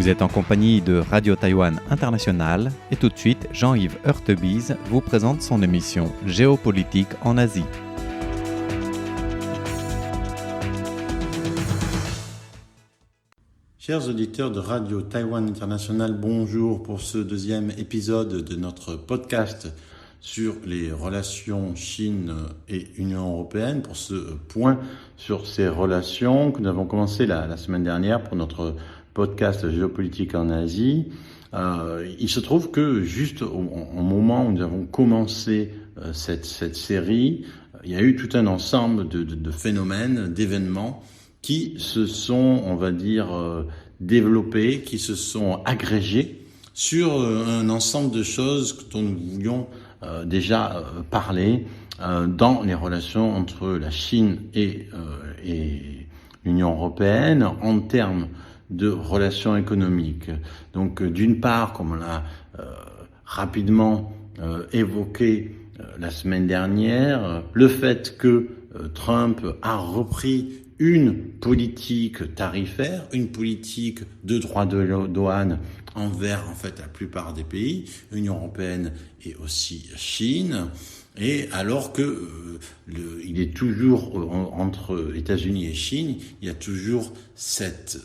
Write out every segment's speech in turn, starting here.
Vous êtes en compagnie de Radio Taïwan International et tout de suite, Jean-Yves Heurtebise vous présente son émission Géopolitique en Asie. Chers auditeurs de Radio Taïwan International, bonjour pour ce deuxième épisode de notre podcast sur les relations Chine et Union européenne, pour ce point sur ces relations que nous avons commencé la semaine dernière pour notre podcast Géopolitique en Asie. Il se trouve que juste au moment où nous avons commencé cette série, il y a eu tout un ensemble de phénomènes, d'événements qui se sont, on va dire, développés, qui se sont agrégés sur un ensemble de choses dont nous voulions déjà parler dans les relations entre la Chine et l'Union européenne en termes de relations économiques. Donc, d'une part, comme on l'a rapidement évoqué la semaine dernière, le fait que Trump a repris une politique tarifaire, une politique de droits de douane envers en fait la plupart des pays, Union européenne et aussi Chine, et alors que il est toujours entre États-Unis et Chine, il y a toujours cette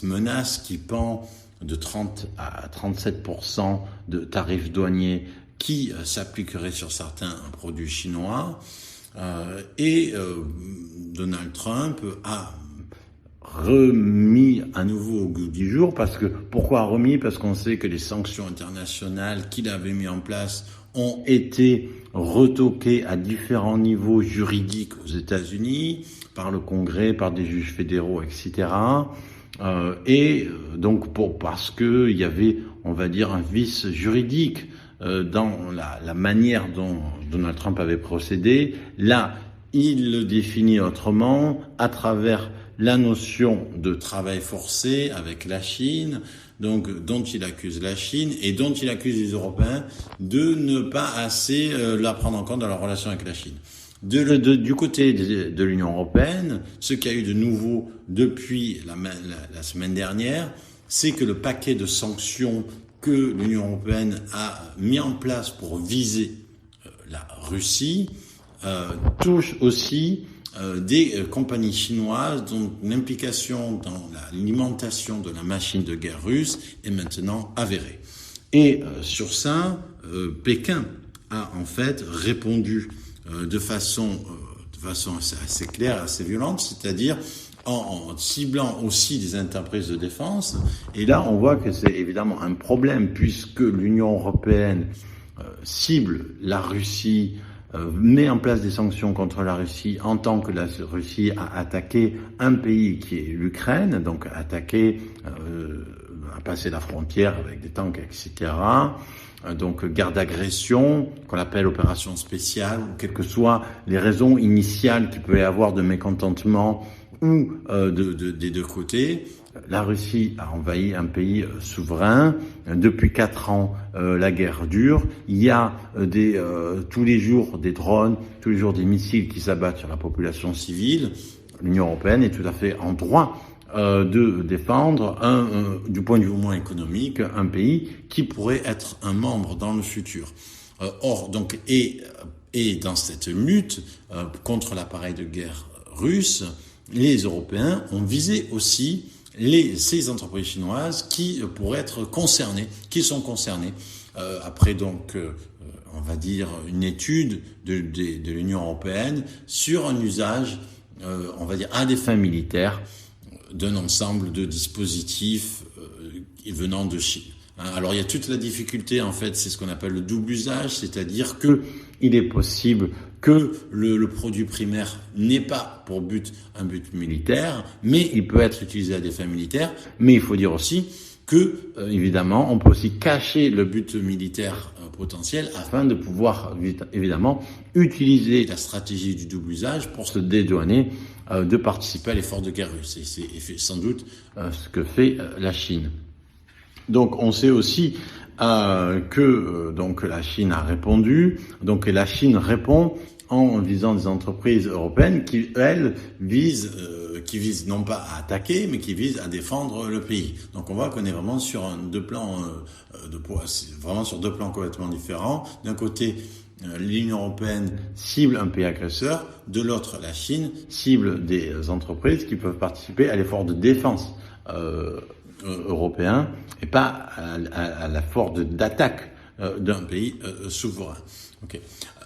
menace qui pend de 30 à 37% de tarifs douaniers qui s'appliqueraient sur certains produits chinois. Donald Trump a remis à nouveau au goût du jour, pourquoi remis? Parce qu'on sait que les sanctions internationales qu'il avait mis en place ont été retoquées à différents niveaux juridiques aux États-Unis, par le Congrès, par des juges fédéraux, etc. Parce que il y avait, on va dire, un vice juridique dans la manière dont Donald Trump avait procédé. Là, il le définit autrement à travers la notion de travail forcé avec la Chine, donc dont il accuse la Chine et dont il accuse les Européens de ne pas assez la prendre en compte dans leur relation avec la Chine. Du côté de l'Union européenne, ce qu'il y a eu de nouveau depuis la semaine dernière, c'est que le paquet de sanctions que l'Union européenne a mis en place pour viser la Russie touche aussi des compagnies chinoises dont l'implication dans l'alimentation de la machine de guerre russe est maintenant avérée. Et sur ça, Pékin a en fait répondu de façon assez claire, assez violente, c'est-à-dire en ciblant aussi des entreprises de défense. Et là, on voit que c'est évidemment un problème puisque l'Union européenne cible la Russie, met en place des sanctions contre la Russie en tant que la Russie a attaqué un pays qui est l'Ukraine, donc a passé la frontière avec des tanks, etc. Donc guerre d'agression, qu'on appelle opération spéciale, quelles que soient les raisons initiales qu'il peut y avoir de mécontentement ou des deux côtés. La Russie a envahi un pays souverain. Depuis 4 ans, la guerre dure. Il y a tous les jours des drones, tous les jours des missiles qui s'abattent sur la population civile. L'Union européenne est tout à fait en droit de défendre, du point de vue au moins économique, un pays qui pourrait être un membre dans le futur. Et dans cette lutte contre l'appareil de guerre russe, les Européens ont visé aussi ces entreprises chinoises qui pourraient être concernées, qui sont concernées. Après donc, on va dire, une étude de l'Union européenne sur un usage, on va dire, à des fins militaires d'un ensemble de dispositifs venant de Chine. Alors il y a toute la difficulté, en fait, c'est ce qu'on appelle le double usage, c'est-à-dire que il est possible que le produit primaire n'ait pas pour but un but militaire, mais il peut être utilisé à des fins militaires. Mais il faut dire aussi que, évidemment, on peut aussi cacher le but militaire potentiel afin de pouvoir, évidemment, utiliser la stratégie du double usage pour se dédouaner de participer à l'effort de guerre russe. Et c'est sans doute ce que fait la Chine. Donc on sait aussi que la Chine a répondu. Donc la Chine répond en visant des entreprises européennes qui, elles, visent non pas à attaquer, mais qui visent à défendre le pays. Donc on voit qu'on est vraiment sur deux plans vraiment sur deux plans complètement différents. D'un côté, l'Union européenne cible un pays agresseur, de l'autre, la Chine cible des entreprises qui peuvent participer à l'effort de défense européen et pas à l'effort d'attaque d'un pays souverain. Okay.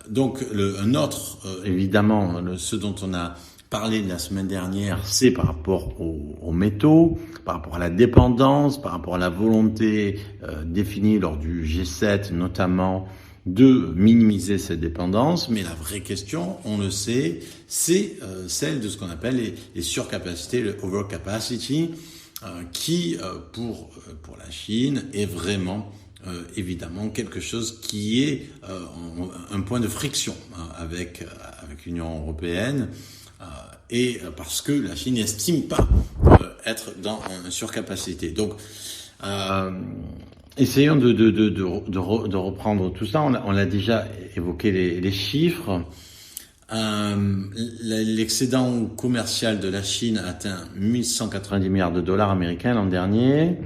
Donc un autre, évidemment, ce dont on a parlé la semaine dernière, c'est par rapport aux métaux, par rapport à la dépendance, par rapport à la volonté définie lors du G7 notamment de minimiser cette dépendance. Mais la vraie question, on le sait, c'est celle de ce qu'on appelle les surcapacités, le overcapacity, qui pour la Chine est vraiment évidemment quelque chose qui est un point de friction avec l'Union européenne et parce que la Chine n'estime pas être dans une surcapacité. Donc essayons de reprendre tout ça. On l'a déjà évoqué les chiffres. L'excédent commercial de la Chine a atteint 1190 milliards de dollars américains l'an dernier.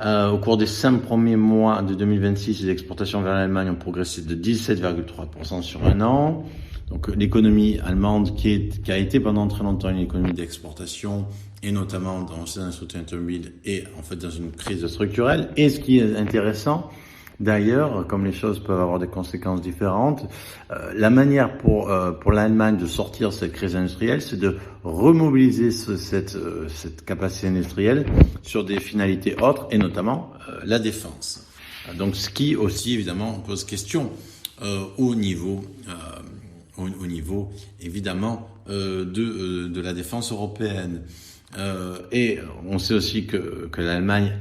Au cours des 5 premiers mois de 2026, les exportations vers l'Allemagne ont progressé de 17,3% sur un an. Donc l'économie allemande qui a été pendant très longtemps une économie d'exportation et notamment dans l'industrie automobile est en fait dans une crise structurelle. Et ce qui est intéressant, d'ailleurs, comme les choses peuvent avoir des conséquences différentes, la manière pour l'Allemagne de sortir de cette crise industrielle, c'est de remobiliser cette capacité industrielle sur des finalités autres et notamment la défense. Donc, ce qui aussi évidemment pose question au niveau évidemment de la défense européenne. Et on sait aussi que l'Allemagne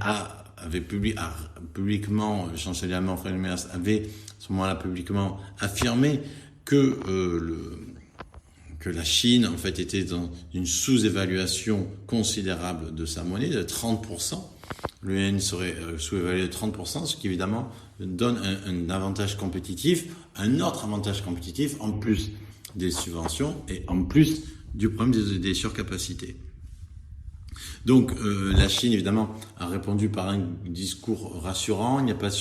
avait publiquement, le chancelier allemand Friedrich Merz avait à ce moment-là publiquement affirmé que la Chine en fait était dans une sous-évaluation considérable de sa monnaie de 30%. Le yuan serait sous-évalué de 30%, ce qui évidemment donne un avantage compétitif, un autre avantage compétitif en plus des subventions et en plus du problème des surcapacités. Donc la Chine évidemment a répondu par un discours rassurant, il n'y a pas de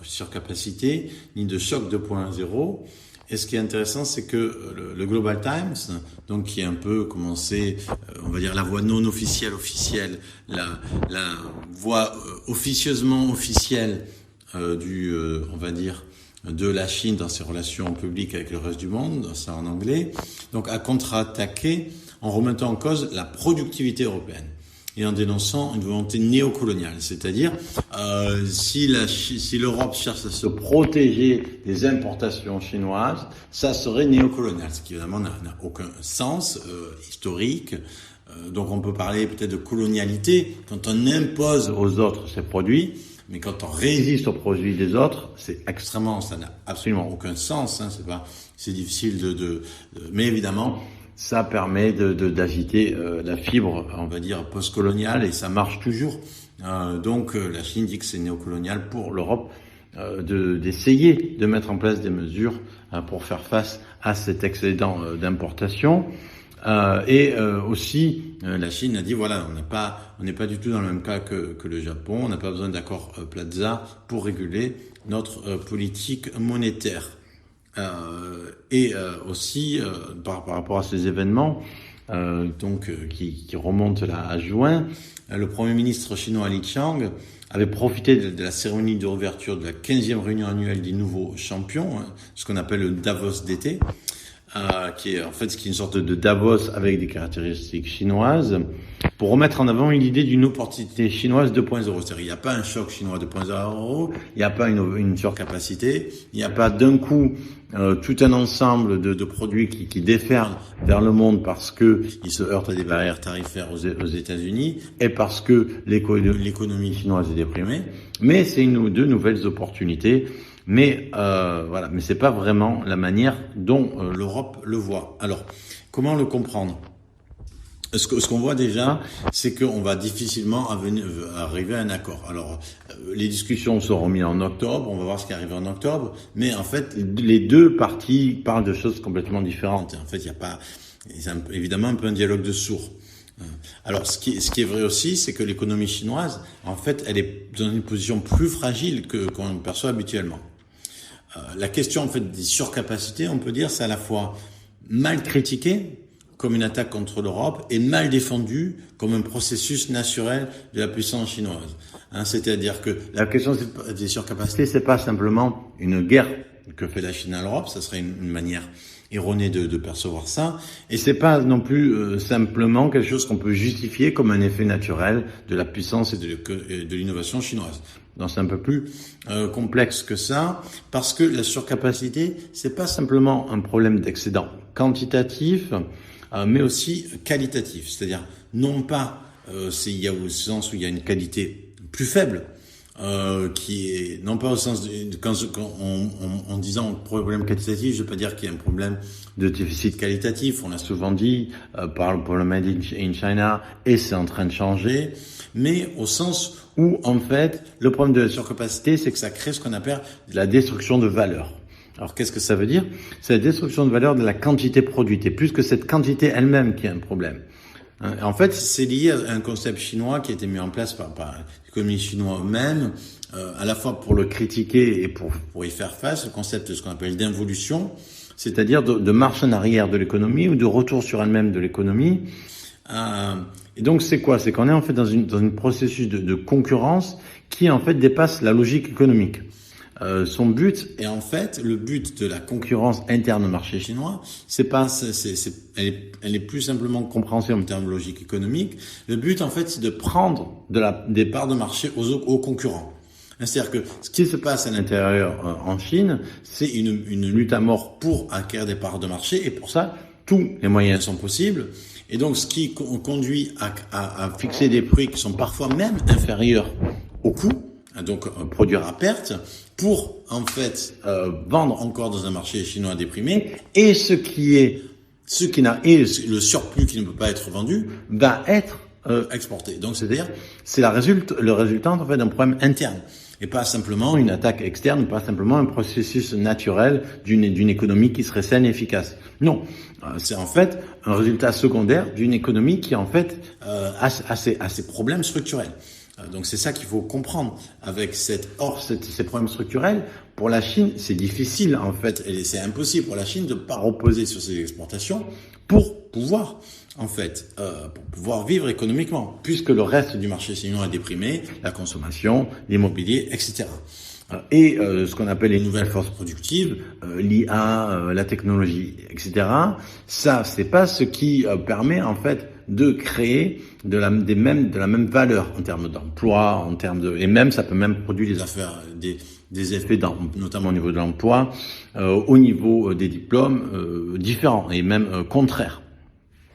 surcapacité ni de choc 2.0. Et ce qui est intéressant, c'est que le Global Times, donc qui est un peu commencé, on va dire la voix non officielle, la voix officieusement officielle on va dire de la Chine dans ses relations publiques avec le reste du monde, ça en anglais, donc a contre-attaqué en remettant en cause la productivité européenne et en dénonçant une volonté néocoloniale, c'est-à-dire si l'Europe cherche à se protéger des importations chinoises, ça serait néocolonial, ce qui évidemment n'a aucun sens historique. Donc on peut parler peut-être de colonialité quand on impose aux autres ces produits, mais quand on résiste aux produits des autres, ça n'a absolument aucun sens. C'est difficile mais évidemment. Ça permet d'agiter la fibre, on va dire, post-coloniale, et ça marche toujours. Donc la Chine dit que c'est néocolonial pour l'Europe d'essayer de mettre en place des mesures pour faire face à cet excédent d'importation. Et aussi, la Chine a dit, voilà, on n'est pas du tout dans le même cas que le Japon, on n'a pas besoin d'accord Plaza pour réguler notre politique monétaire. Et aussi par rapport à ces événements qui remontent là à juin, le Premier ministre chinois Li Qiang avait profité de la cérémonie de réouverture de la 15e réunion annuelle des nouveaux champions, ce qu'on appelle le Davos d'été, qui est une sorte de Davos avec des caractéristiques chinoises, pour remettre en avant l'idée d'une opportunité chinoise 2.0. C'est-à-dire, il n'y a pas un choc chinois 2.0, il n'y a pas une surcapacité, il n'y a pas d'un coup tout un ensemble de produits qui déferlent vers le monde parce que ils se heurtent à des barrières tarifaires aux États-Unis et parce que l'économie chinoise est déprimée. Mais c'est une ou deux nouvelles opportunités. Mais voilà, mais c'est pas vraiment la manière dont l'Europe le voit. Alors, comment le comprendre ? Ce qu'on voit déjà, c'est qu'on va difficilement arriver à un accord. Alors, les discussions seront mises en octobre, on va voir ce qui arrive en octobre, mais en fait, les deux parties parlent de choses complètement différentes. En fait, il y a pas, évidemment, un peu un dialogue de sourds. Alors, ce qui est vrai aussi, c'est que l'économie chinoise, en fait, elle est dans une position plus fragile qu'on perçoit habituellement. La question, en fait, des surcapacités, on peut dire, c'est à la fois mal critiqué, comme une attaque contre l'Europe, et mal défendu comme un processus naturel de la puissance chinoise. C'est-à-dire que la question des surcapacités, c'est pas simplement une guerre que fait la Chine à l'Europe, ça serait une manière erronée de percevoir ça, et c'est pas non plus simplement quelque chose qu'on peut justifier comme un effet naturel de la puissance et de l'innovation chinoise. Donc c'est un peu plus complexe que ça, parce que la surcapacité, c'est pas simplement un problème d'excédent quantitatif, mais aussi qualitatif, c'est-à-dire non pas il y a au sens où il y a une qualité plus faible, qui est non pas au sens en disant problème qualitatif, je veux pas dire qu'il y a un problème de déficit qualitatif, on l'a souvent dit pour le Made in China, et c'est en train de changer, mais au sens où en fait le problème de la surcapacité, c'est que ça crée ce qu'on appelle de la destruction de valeur. Alors, qu'est-ce que ça veut dire? C'est la destruction de valeur de la quantité produite, et plus que cette quantité elle-même qui est un problème. En fait, c'est lié à un concept chinois qui a été mis en place par l'économie chinoise eux-mêmes, à la fois pour le critiquer et pour y faire face, le concept de ce qu'on appelle d'involution, c'est-à-dire de marche en arrière de l'économie ou de retour sur elle-même de l'économie. Et donc, c'est quoi? C'est qu'on est en fait dans une processus de concurrence qui en fait dépasse la logique économique. Son but, et en fait, le but de la concurrence interne au marché chinois, elle est plus simplement compréhensible en termes de logique économique. Le but, en fait, c'est de prendre des parts de marché aux concurrents. C'est-à-dire que ce qui se passe à l'intérieur en Chine, c'est une lutte à mort pour acquérir des parts de marché, et pour ça, tous les moyens sont possibles. Et donc, ce qui conduit à fixer des prix qui sont parfois même inférieurs au coût, donc produire à perte, pour en fait vendre encore dans un marché chinois déprimé, et le surplus qui ne peut pas être vendu va être exporté. Donc c'est-à-dire c'est le résultat en fait d'un problème interne, et pas simplement une attaque externe, pas simplement un processus naturel d'une économie qui serait saine et efficace. Non, c'est en fait un résultat secondaire d'une économie qui en fait a ses problèmes structurels. Donc c'est ça qu'il faut comprendre avec ces problèmes structurels. Pour la Chine, c'est difficile en fait, et c'est impossible pour la Chine de ne pas reposer sur ses exportations pour pouvoir vivre économiquement, puisque le reste du marché chinois est déprimé, la consommation, l'immobilier, etc. Et ce qu'on appelle les nouvelles forces productives, l'IA, la technologie, etc. Ça, c'est pas ce qui permet en fait de créer de la même valeur en termes d'emploi, et même ça peut même produire des effets notamment au niveau de l'emploi, au niveau des diplômes différents et même contraires.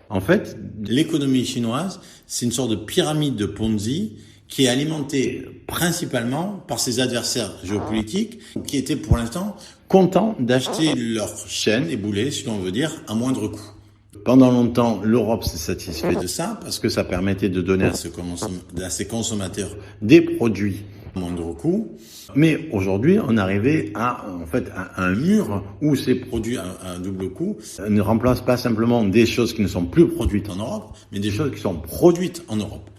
En fait, l'économie chinoise, c'est une sorte de pyramide de Ponzi qui est alimentée principalement par ses adversaires géopolitiques qui étaient pour l'instant contents d'acheter leur chaîne et boulet, si l'on veut dire, à moindre coût. Pendant longtemps, l'Europe s'est satisfaite de ça parce que ça permettait de donner à ses consommateurs des produits à moindre coût. Mais aujourd'hui, on est arrivé à un mur où ces produits à double coût ne remplacent pas simplement des choses qui ne sont plus produites en Europe, mais des choses qui sont produites en Europe.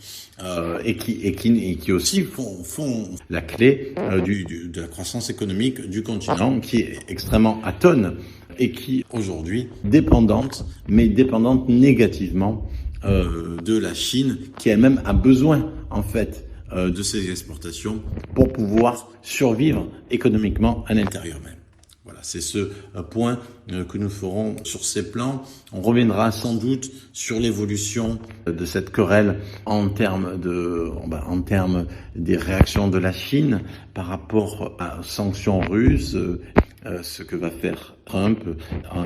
Et qui aussi font la clé de la croissance économique du continent, qui est extrêmement atone et qui aujourd'hui dépendante négativement de la Chine, qui elle-même a besoin en fait de ses exportations pour pouvoir survivre économiquement à l'intérieur même. Voilà, c'est ce point que nous ferons sur ces plans. On reviendra sans doute sur l'évolution de cette querelle en termes des réactions de la Chine par rapport aux sanctions russes. Ce que va faire Trump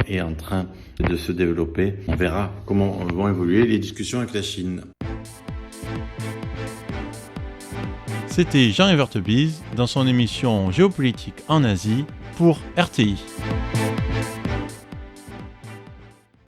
est en train de se développer. On verra comment vont évoluer les discussions avec la Chine. C'était Jean-Yves Heurtebise dans son émission Géopolitique en Asie pour RTI.